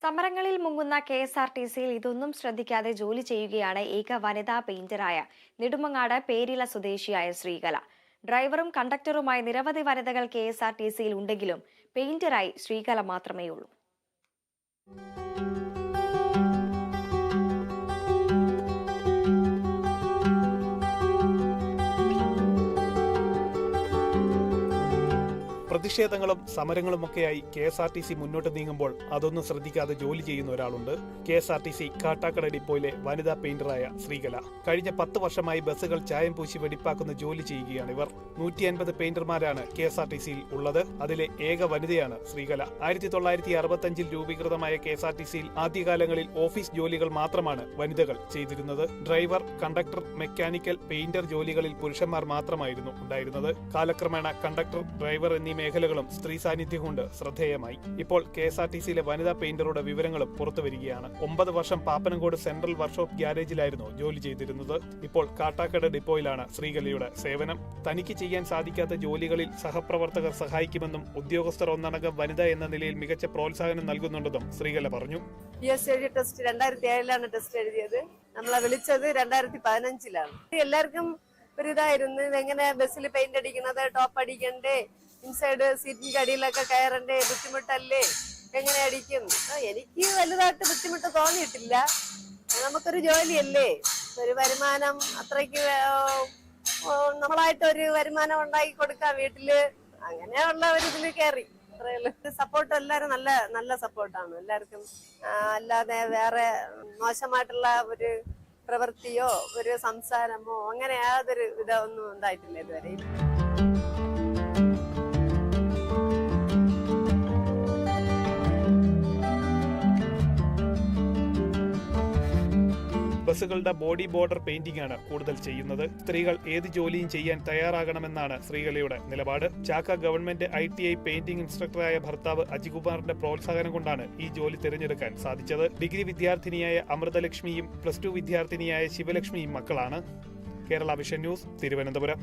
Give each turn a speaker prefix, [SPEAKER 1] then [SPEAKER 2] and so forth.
[SPEAKER 1] സമരങ്ങളിൽ മുങ്ങുന്ന KSRTCയിൽ ഇതൊന്നും ശ്രദ്ധിക്കാതെ ജോലി ചെയ്യുകയാണ് ഏക വനിതാ പെയിന്ററായ നെടുമങ്ങാട് പേരില സ്വദേശിയായ ശ്രീകല. ഡ്രൈവറും കണ്ടക്ടറുമായി നിരവധി വനിതകൾ KSRTCയിൽ ഉണ്ടെങ്കിലും പെയിന്ററായി ശ്രീകല മാത്രമേയുള്ളൂ.
[SPEAKER 2] പ്രതിഷേധങ്ങളും സമരങ്ങളുമൊക്കെയായി KSRTC മുന്നോട്ട് നീങ്ങുമ്പോൾ അതൊന്നും ശ്രദ്ധിക്കാതെ ജോലി ചെയ്യുന്ന ഒരാളുണ്ട്. KSRTC കാട്ടാക്കട ഡിപ്പോയിലെ വനിതാ പെയിന്ററായ ശ്രീകല. കഴിഞ്ഞ 10 വർഷമായി ബസ്സുകൾ ചായം പൂശി വെടിപ്പാക്കുന്ന ജോലി ചെയ്യുകയാണ് ഇവർ. 150 പെയിന്റർമാരാണ് KSRTCയിൽ ഉള്ളത്. അതിലെ ഏക വനിതയാണ് ശ്രീകല. 1965 രൂപീകൃതമായ KSRTCയിൽ ആദ്യകാലങ്ങളിൽ ഓഫീസ് ജോലികൾ മാത്രമാണ് വനിതകൾ ചെയ്തിരുന്നത്. ഡ്രൈവർ, കണ്ടക്ടർ, മെക്കാനിക്കൽ, പെയിന്റർ ജോലികളിൽ പുരുഷന്മാർ മാത്രമായിരുന്നു ഉണ്ടായിരുന്നത്. കാലക്രമേണ കണ്ടക്ടർ, ഡ്രൈവർ എന്നീ മേഖലകളും സ്ത്രീ സാന്നിധ്യം കൊണ്ട് ശ്രദ്ധേയമായി. ഇപ്പോൾ KSRTCയിലെ വനിതാ പെയിന്ററുടെ വിവരങ്ങളും പുറത്തുവരികയാണ്. 9 വർഷം പാപ്പനംകോട് സെൻട്രൽ വർക്ക്ഷോപ്പ് ഗ്യാരേജിലായിരുന്നു ജോലി ചെയ്തിരുന്നത്. ഇപ്പോൾ കാട്ടാക്കട ഡിപ്പോയിലാണ് ശ്രീകലയുടെ സേവനം. തനിക്ക് ചെയ്യാൻ സാധിക്കാത്ത ജോലികളിൽ സഹപ്രവർത്തകർ സഹായിക്കുമെന്നും ഉദ്യോഗസ്ഥർ ഒന്നടങ്കം വനിത എന്ന നിലയിൽ മികച്ച പ്രോത്സാഹനം നൽകുന്നുണ്ടെന്നും ശ്രീകല പറഞ്ഞു.
[SPEAKER 3] ടെസ്റ്റ് 2007 ടെസ്റ്റ് എഴുതിയത്. നമ്മളെ വിളിച്ചത് 2015 എല്ലാവർക്കും ഒരു ഇതായിരുന്നു, ഇതെങ്ങനെ ബസ്സിൽ പെയിന്റ് അടിക്കുന്നത്, ടോപ്പ് അടിക്കണ്ടേ, ഇൻസൈഡ് സീറ്റിന്റെ അടിയിലൊക്കെ കയറണ്ടേ, ബുദ്ധിമുട്ടല്ലേ, എങ്ങനെ അടിക്കും. എനിക്ക് വലുതായിട്ട് ബുദ്ധിമുട്ട് തോന്നിയിട്ടില്ല. നമുക്കൊരു ജോലിയല്ലേ, ഒരു വരുമാനം അത്രയ്ക്ക് നമ്മളായിട്ട് ഒരു വരുമാനം ഉണ്ടാക്കി കൊടുക്കാം വീട്ടില്, അങ്ങനെയുള്ള ഒരു ഇതിൽ കയറി. സപ്പോർട്ട് എല്ലാവരും നല്ല നല്ല സപ്പോർട്ടാണ് എല്ലാവർക്കും. അല്ലാതെ വേറെ മോശമായിട്ടുള്ള ഒരു പ്രവൃത്തിയോ ഒരു സംസാരമോ അങ്ങനെ യാതൊരു ഇതൊന്നും ഉണ്ടായിട്ടില്ല ഇതുവരെയും.
[SPEAKER 2] ബസ്സുകളുടെ ബോഡി ബോർഡർ പെയിന്റിംഗ് ആണ് കൂടുതൽ ചെയ്യുന്നത്. സ്ത്രീകൾ ഏത് ജോലിയും ചെയ്യാൻ തയ്യാറാകണമെന്നാണ് ശ്രീകലയുടെ നിലപാട്. ചാക്ക ഗവൺമെന്റ് ITI പെയിന്റിംഗ് ഇൻസ്ട്രക്ടറായ ഭർത്താവ് അജികുമാറിന്റെ പ്രോത്സാഹനം കൊണ്ടാണ് ഈ ജോലി തിരഞ്ഞെടുക്കാൻ സാധിച്ചത്. ഡിഗ്രി വിദ്യാർത്ഥിനിയായ അമൃതലക്ഷ്മിയും +2 വിദ്യാർത്ഥിനിയായ ശിവലക്ഷ്മിയും മക്കളാണ്. Kerala vision news, Thiruvananthapuram.